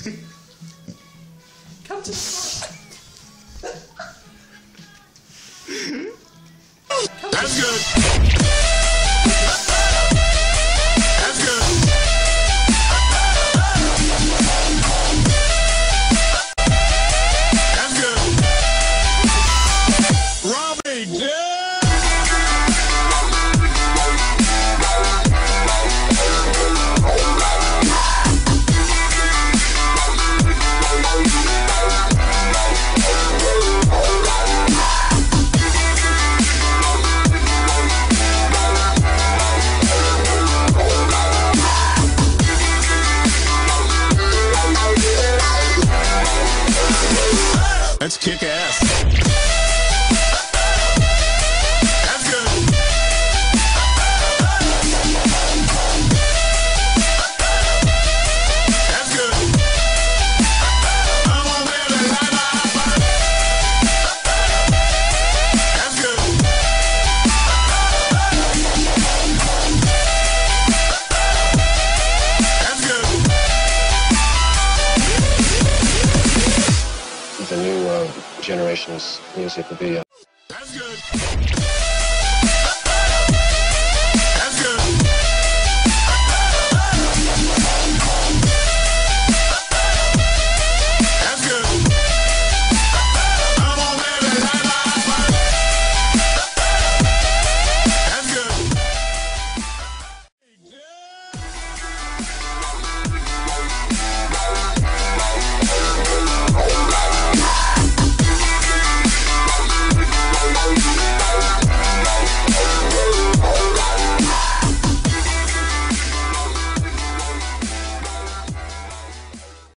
Come to That's good. That's good. That's good. Robbie, let's kick ass. That's good. That's good. Come on, baby. That's good. That's good. The new generation's music will be That's good.